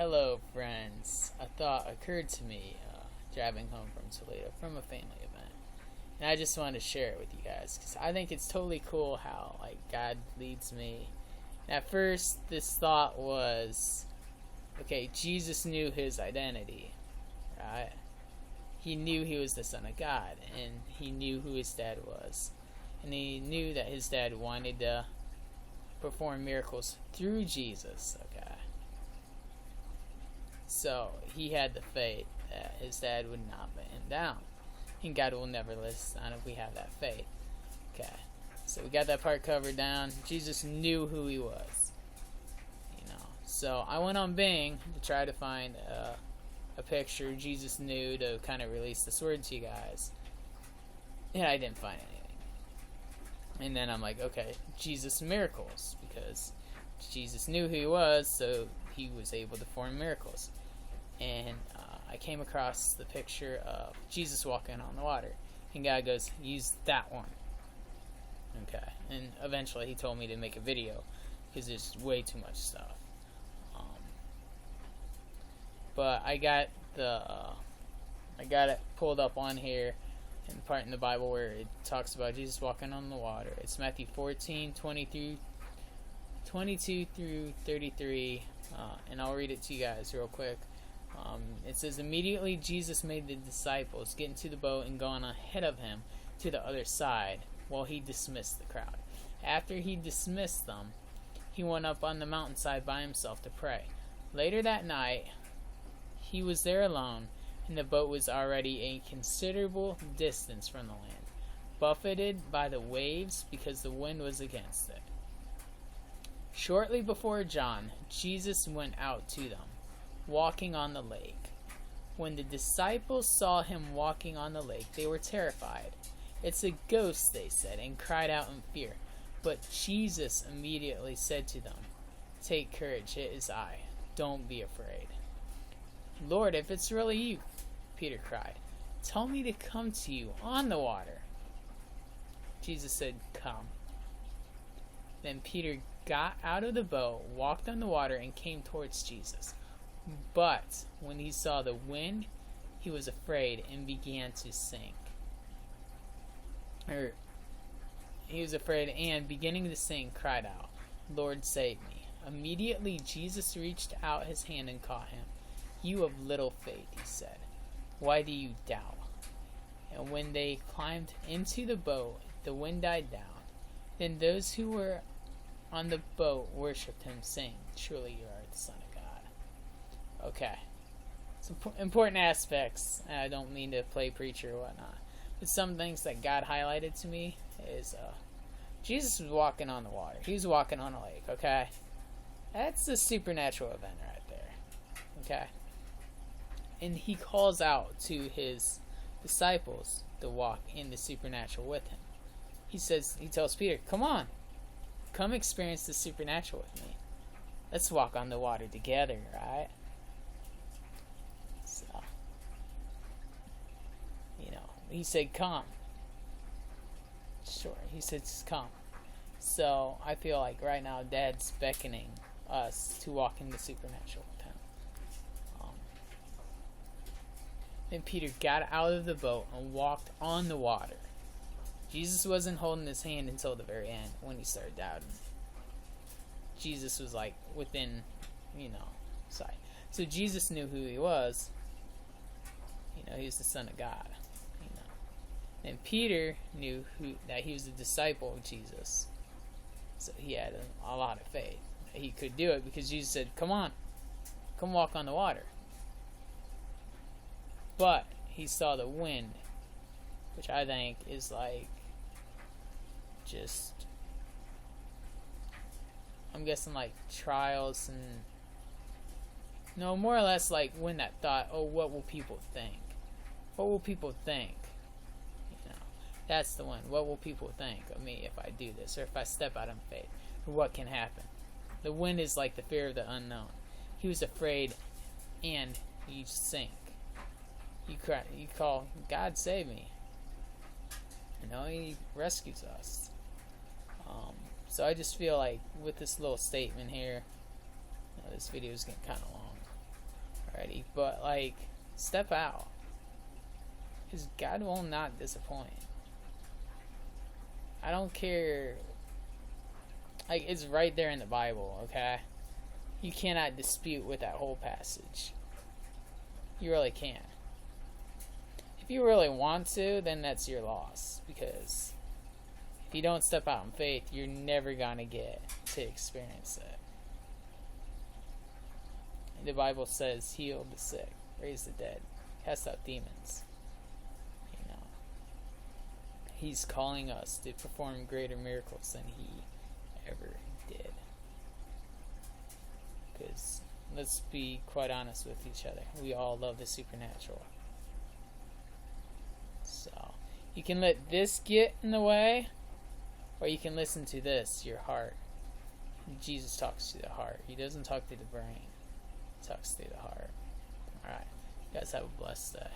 Hello, friends. A thought occurred to me driving home from Toledo from a family event, and I just wanted to share it with you guys because I think it's totally cool how God leads me. And at first, this thought was, okay, Jesus knew his identity, right? He knew he was the Son of God, and he knew who his dad was, and he knew that his dad wanted to perform miracles through Jesus. Okay. So he had the faith that his dad would not let him down. And God will never let us down if we have that faith. Okay. So we got that part covered down. Jesus knew who he was. So I went on Bing to try to find a picture Jesus knew to kind of release this word to you guys. And I didn't find anything. And then I'm like, okay, Jesus miracles. Because Jesus knew who he was, so he was able to perform miracles. And I came across the picture of Jesus walking on the water. And God goes, use that one. Okay. And eventually he told me to make a video because there's way too much stuff. But I got it pulled up on here in the part in the Bible where it talks about Jesus walking on the water. It's Matthew 14:22 through 33, and I'll read it to you guys real quick. It says, immediately Jesus made the disciples get into the boat and go on ahead of him to the other side while he dismissed the crowd. After he dismissed them, he went up on the mountainside by himself to pray. Later that night, he was there alone, and the boat was already a considerable distance from the land, buffeted by the waves because the wind was against it. Shortly before John, Jesus went out to them, walking on the lake. When the disciples saw him walking on the lake, they were terrified. It's a ghost, they said, and cried out in fear. But Jesus immediately said to them, take courage, it is I. Don't be afraid. Lord, if it's really you, Peter cried, tell me to come to you on the water. Jesus said, come. Then Peter got out of the boat, walked on the water, and came towards Jesus. But when he saw the wind, he was afraid and began to sink. He was afraid and, beginning to sink, cried out, Lord, save me. Immediately Jesus reached out his hand and caught him. You of little faith, he said, why do you doubt? And when they climbed into the boat, the wind died down. Then those who were on the boat worshipped him, saying, truly you are the Son of God. Okay. Some important aspects. I don't mean to play preacher or whatnot. But some things that God highlighted to me is Jesus was walking on the water. He was walking on a lake, okay? That's a supernatural event right there. Okay? And he calls out to his disciples to walk in the supernatural with him. He tells Peter, come on. Come experience the supernatural with me. Let's walk on the water together, right? So, he said, come. Sure, he said, come. So, I feel like right now, Dad's beckoning us to walk in the supernatural with him. Then Peter got out of the boat and walked on the water. Jesus wasn't holding his hand until the very end when he started doubting. Jesus was within, sight. So Jesus knew who he was. He was the Son of God. And Peter knew that he was a disciple of Jesus. So he had a lot of faith that he could do it because Jesus said, come on, come walk on the water. But he saw the wind, which I think is I'm guessing trials and more or less when that thought, oh, what will people think? What will people think? That's the one. What will people think of me if I do this or if I step out in faith? Or what can happen? The wind is like the fear of the unknown. He was afraid and you sink. You cry, you call, God save me. He rescues us. So I just feel like with this little statement here, this video is getting kind of long. already, but like, step out, because God will not disappoint. I don't care. Like, it's right there in the Bible, okay? You cannot dispute with that whole passage. You really can't. If you really want to, then that's your loss, because if you don't step out in faith, you're never gonna get to experience it. The Bible says, heal the sick, raise the dead, cast out demons. You know, He's calling us to perform greater miracles than He ever did. Because, let's be quite honest with each other, we all love the supernatural. So, you can let this get in the way, or you can listen to this, your heart. Jesus talks to the heart. He doesn't talk to the brain. He talks to the heart. Alright. You guys have a blessed day.